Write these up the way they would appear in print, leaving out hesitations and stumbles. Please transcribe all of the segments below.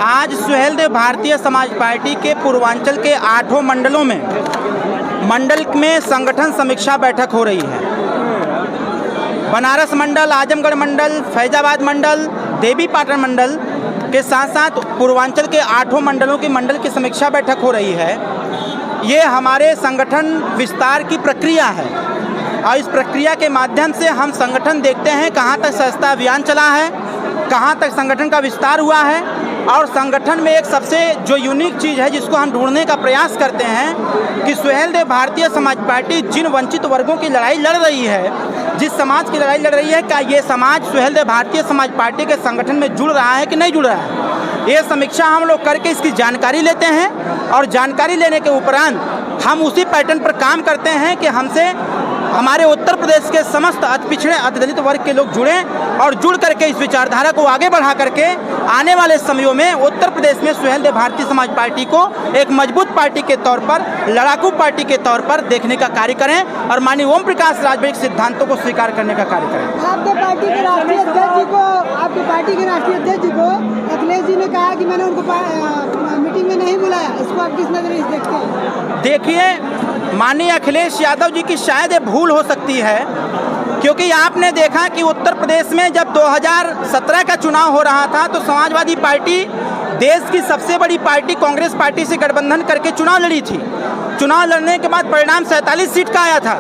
आज सुहेलदेव भारतीय समाज पार्टी के पूर्वांचल के 8 मंडलों में मंडल में संगठन समीक्षा बैठक हो रही है। बनारस मंडल, आजमगढ़ मंडल, फैजाबाद मंडल, देवीपाटन मंडल के साथ साथ पूर्वांचल के 8 मंडलों की मंडल की समीक्षा बैठक हो रही है। ये हमारे संगठन विस्तार की प्रक्रिया है और इस प्रक्रिया के माध्यम से हम संगठन देखते हैं कहाँ तक सदस्यता अभियान चला है, कहाँ तक संगठन का विस्तार हुआ है और संगठन में एक सबसे जो यूनिक चीज़ है जिसको हम ढूंढने का प्रयास करते हैं कि सुहेलदेव भारतीय समाज पार्टी जिन वंचित वर्गों की लड़ाई लड़ रही है, जिस समाज की लड़ाई लड़ रही है, क्या ये समाज सुहेलदेव भारतीय समाज पार्टी के संगठन में जुड़ रहा है कि नहीं जुड़ रहा है। ये समीक्षा हम लोग करके इसकी जानकारी लेते हैं और जानकारी लेने के उपरांत हम उसी पैटर्न पर काम करते हैं कि हमसे हमारे उत्तर प्रदेश के समस्त अति पिछड़े अति दलित वर्ग के लोग जुड़ें और जुड़ करके इस विचारधारा को आगे बढ़ा करके आने वाले समयों में उत्तर प्रदेश में सुहेलदेव भारतीय समाज पार्टी को एक मजबूत पार्टी के तौर पर, लड़ाकू पार्टी के तौर पर देखने का कार्य करें और माननीय ओम प्रकाश राजभर के सिद्धांतों को स्वीकार करने का कार्य करें। आपके पार्टी के राष्ट्रीय अध्यक्ष जी को अखिलेश जी ने कहा कि मैंने उनको मीटिंग में नहीं बुलाया, इसको आप किस नजरिए से देखते हैं? देखिए, माननीय अखिलेश यादव जी की शायद ये भूल हो सकती है, क्योंकि आपने देखा कि उत्तर प्रदेश में जब 2017 का चुनाव हो रहा था तो समाजवादी पार्टी देश की सबसे बड़ी पार्टी कांग्रेस पार्टी से गठबंधन करके चुनाव लड़ी थी। चुनाव लड़ने के बाद परिणाम 47 सीट का आया था।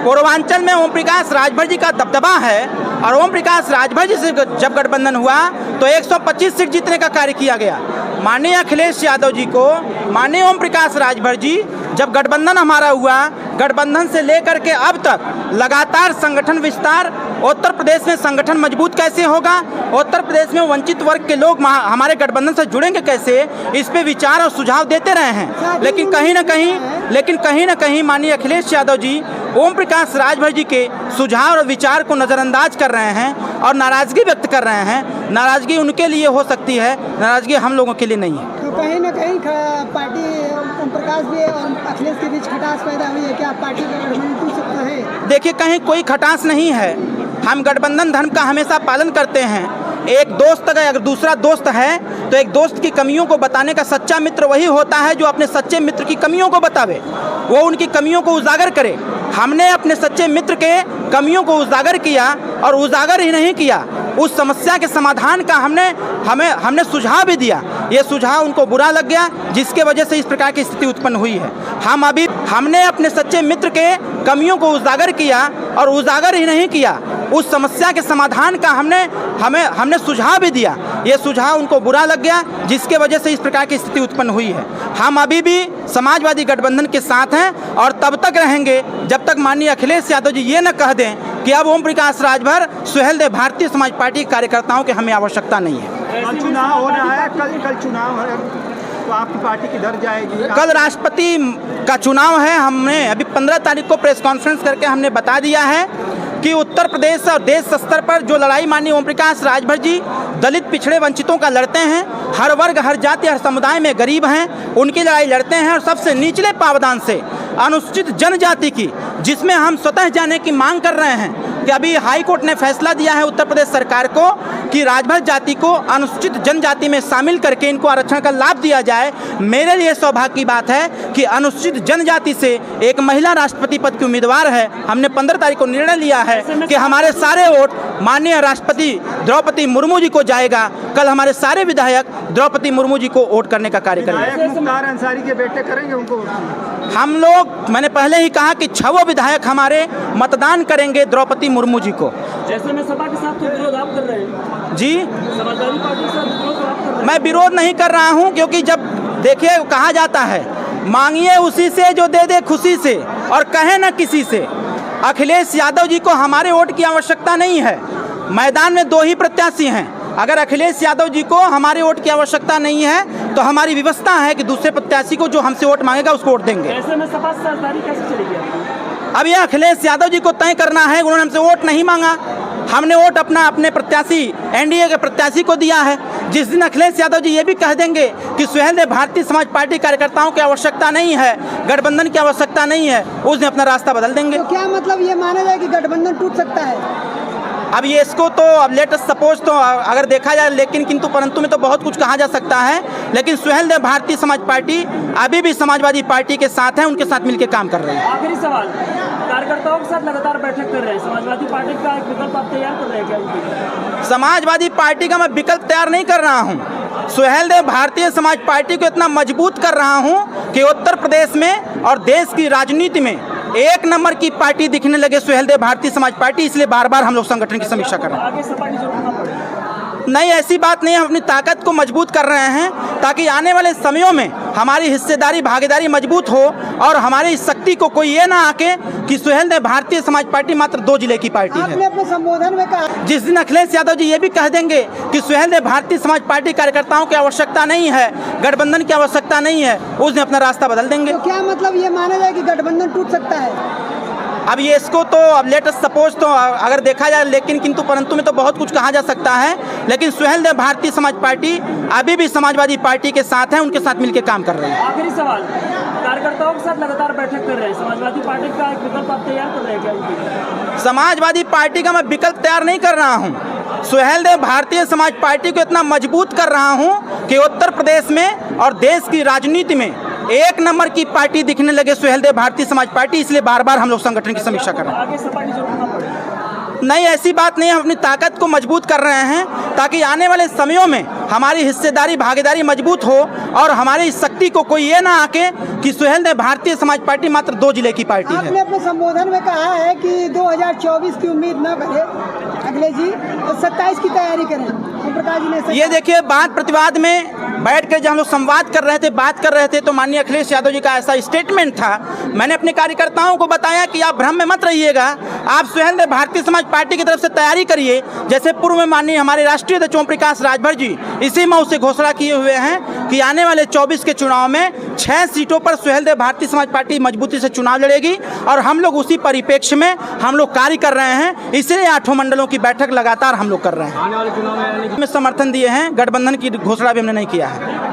पूर्वांचल में ओम प्रकाश राजभर जी का दबदबा है और ओम प्रकाश राजभर जी से जब गठबंधन हुआ तो 125 सीट जीतने का कार्य किया गया। माननीय अखिलेश यादव जी को, माननीय ओम प्रकाश राजभर जी, जब गठबंधन हमारा हुआ, गठबंधन से लेकर के अब तक लगातार संगठन विस्तार, उत्तर प्रदेश में संगठन मजबूत कैसे होगा, उत्तर प्रदेश में वंचित वर्ग के लोग हमारे गठबंधन से जुड़ेंगे कैसे, इस पे विचार और सुझाव देते रहे हैं। लेकिन कहीं ना कहीं माननीय अखिलेश यादव जी ओम प्रकाश राजभर जी के सुझाव और विचार को नज़रअंदाज कर रहे हैं और नाराज़गी व्यक्त कर रहे हैं। नाराज़गी उनके लिए हो सकती है, नाराज़गी हम लोगों के लिए नहीं है। तो कहीं ना कहीं पार्टी ओम प्रकाश जी और अखिलेश के बीच खटास पैदा हुई है, क्या पार्टी का गठबंधन टूट सकता है? देखिए, कहीं कोई खटास नहीं है। हम गठबंधन धर्म का हमेशा पालन करते हैं। एक दोस्त अगर दूसरा दोस्त है तो एक दोस्त की कमियों को बताने का सच्चा मित्र वही होता है जो अपने सच्चे मित्र की कमियों को बतावे, वो उनकी कमियों को उजागर करे। हमने अपने सच्चे मित्र के कमियों को उजागर किया और उजागर ही नहीं किया, उस समस्या के समाधान का हमने सुझाव भी दिया। ये सुझाव उनको बुरा लग गया, जिसके वजह से इस प्रकार की स्थिति उत्पन्न हुई है। हमने अपने सच्चे मित्र के कमियों को उजागर किया और उजागर ही नहीं किया, उस समस्या के समाधान का हमने सुझाव भी दिया। ये सुझाव उनको बुरा लग गया, जिसके वजह से इस प्रकार की स्थिति उत्पन्न हुई है। हम अभी भी समाजवादी गठबंधन के साथ हैं और तब तक रहेंगे जब तक माननीय अखिलेश यादव जी ये न कह दें कि अब ओम प्रकाश राजभर सुहेलदेव भारतीय समाज पार्टी के कार्यकर्ताओं की हमें आवश्यकता नहीं है। कल चुनाव हो रहा है, कल चुनाव है तो आपकी पार्टी किधर जाएगी? कल राष्ट्रपति का चुनाव है। हमने अभी 15 तारीख को प्रेस कॉन्फ्रेंस करके हमने बता दिया है कि उत्तर प्रदेश और देश स्तर पर जो लड़ाई माननीय ओम प्रकाश राजभर जी दलित पिछड़े वंचितों का लड़ते हैं, हर वर्ग, हर जाति, हर समुदाय में गरीब हैं, उनकी लड़ाई लड़ते हैं और सबसे निचले पावदान से अनुसूचित जनजाति की, जिसमें हम स्वतः जाने की मांग कर रहे हैं कि अभी हाई कोर्ट ने फैसला दिया है उत्तर प्रदेश सरकार को कि राजभर जाति को अनुसूचित जनजाति में शामिल करके इनको आरक्षण का लाभ दिया जाए। मेरे लिए सौभाग्य की बात है कि अनुसूचित जनजाति से एक महिला राष्ट्रपति पद की उम्मीदवार है। हमने 15 तारीख को निर्णय लिया है कि हमारे सारे वोट माननीय राष्ट्रपति द्रौपदी मुर्मू जी को जाएगा। कल हमारे सारे विधायक द्रौपदी मुर्मू जी को वोट करने का कार्य करेंगे। मुख्तार अंसारी के बेटे करेंगे उनको? हम लोग, मैंने पहले ही कहा कि 6 विधायक हमारे मतदान करेंगे द्रौपदी मुर्मू जी को। जैसे में सपा के साथ तो विरोध आप कर रहे हैं जी, समाजवादी पार्टी के साथ विरोध आप कर रहे हैं। मैं विरोध नहीं कर रहा हूं, क्योंकि जब देखिए कहा जाता है मांगिए उसी से जो दे दे खुशी से और कहे न किसी से। अखिलेश यादव जी को हमारे वोट की आवश्यकता नहीं है। मैदान में 2 ही प्रत्याशी हैं। अगर अखिलेश यादव जी को हमारे वोट की आवश्यकता नहीं है तो हमारी व्यवस्था है कि दूसरे प्रत्याशी को जो हमसे वोट मांगेगा उसको वोट देंगे। ऐसे में सपा साझेदारी कैसे चलेगी? अब यह अखिलेश यादव जी को तय करना है। उन्होंने हमसे वोट नहीं मांगा, हमने वोट अपने प्रत्याशी एनडीए के प्रत्याशी को दिया है। जिस दिन अखिलेश यादव जी ये भी कह देंगे कि सुहेलदेव भारतीय समाज पार्टी कार्यकर्ताओं की आवश्यकता नहीं है, गठबंधन की आवश्यकता नहीं है, उस दिन अपना रास्ता बदल देंगे। तो क्या मतलब ये माना जाए कि गठबंधन टूट सकता है? अब ये इसको तो अब लेट अस सपोज तो अगर देखा जाए लेकिन किंतु परंतु में तो बहुत कुछ कहा जा सकता है, लेकिन सुहेलदेव भारतीय समाज पार्टी अभी भी समाजवादी पार्टी के साथ है, उनके साथ मिलकर काम कर रहे हैं। आखिरी सवाल, कार्यकर्ताओं के साथ लगातार बैठक कर रहे हैं, समाजवादी पार्टी का एक विकल्प आप तैयार कर रहे हैं क्या? समाजवादी पार्टी का मैं विकल्प तैयार नहीं कर रहा हूं। सुहेलदेव भारतीय समाज पार्टी को इतना मजबूत कर रहा हूं कि उत्तर प्रदेश में और देश की राजनीति में एक नंबर की पार्टी दिखने लगे सुहेलदेव भारतीय समाज पार्टी, इसलिए बार बार हम लोग संगठन की समीक्षा कर रहे हैं। आगे सपा की जरूरत ना पड़े। नहीं, ऐसी बात नहीं है, हम अपनी ताकत को मजबूत कर रहे हैं ताकि आने वाले समयों में हमारी हिस्सेदारी भागीदारी मजबूत हो और हमारी शक्ति को कोई ये ना आके कि सुहेलदेव भारतीय समाज पार्टी मात्र 2 जिले की पार्टी आपने है। अपने संबोधन में कहा जिस दिन अखिलेश यादव जी ये भी कह देंगे कि सुहेलदेव भारतीय समाज पार्टी कार्यकर्ताओं की आवश्यकता नहीं है, गठबंधन की आवश्यकता नहीं है, उस दिन अपना रास्ता बदल देंगे। तो क्या मतलब ये माना जाए कि गठबंधन टूट सकता है? अब ये इसको तो अब लेट अस सपोज तो अगर देखा जाए लेकिन किंतु परंतु में तो बहुत कुछ कहा जा सकता है, लेकिन सुहेलदेव भारतीय समाज पार्टी अभी भी समाजवादी पार्टी के साथ है, उनके साथ मिलकर काम कर रहे हैं। आखिरी सवाल, कार्यकर्ताओं के साथ लगातार बैठक कर रहे हैं, समाजवादी पार्टी का एक विकल्प आप तैयार कर रहे हैं क्या? समाजवादी पार्टी का मैं विकल्प तैयार नहीं कर रहा हूं। सुहेलदेव भारतीय समाज पार्टी को इतना मजबूत कर रहा हूं कि उत्तर प्रदेश में और देश की राजनीति में एक नंबर की पार्टी दिखने लगे सुहेलदेव भारतीय समाज पार्टी, इसलिए बार बार हम लोग संगठन की समीक्षा कर रहे हैं। आगे सपा की जरूरत ना पड़े। नहीं, ऐसी बात नहीं है, हम अपनी ताकत को मजबूत कर रहे हैं ताकि आने वाले समयों में हमारी हिस्सेदारी भागीदारी मजबूत हो और हमारी शक्ति को कोई ये ना आके कि सुहेलदेव भारतीय समाज पार्टी मात्र 2 जिले की पार्टी आपने है। अपने संबोधन में कहा है कि 2024 की उम्मीद न करें अखिलेश जी, तो 27 की तैयारी करें। ओम प्रकाश जी ने ऐसा ये देखिए, वाद प्रतिवाद में बैठ कर जब हम लोग संवाद कर रहे थे, बात कर रहे थे, तो माननीय अखिलेश यादव जी का ऐसा स्टेटमेंट था। मैंने अपने कार्यकर्ताओं को बताया कि आप भ्रम में मत रहिएगा, आप सुहेलदेव भारतीय समाज पार्टी की तरफ से तैयारी करिए। जैसे पूर्व में माननीय हमारे राष्ट्रीय अध्यक्ष ओम प्रकाश राजभर जी इसी माह से घोषणा किए हुए हैं कि आने वाले 24 के चुनाव में 6 सीटों पर सुहेलदेव भारतीय समाज पार्टी मजबूती से चुनाव लड़ेगी और हम लोग उसी परिप्रेक्ष्य में हम लोग कार्य कर रहे हैं। इसलिए 8 मंडलों की बैठक लगातार हम लोग कर रहे हैं। आने वाले चुनाव में समर्थन दिए हैं, गठबंधन की घोषणा भी हमने नहीं किया है।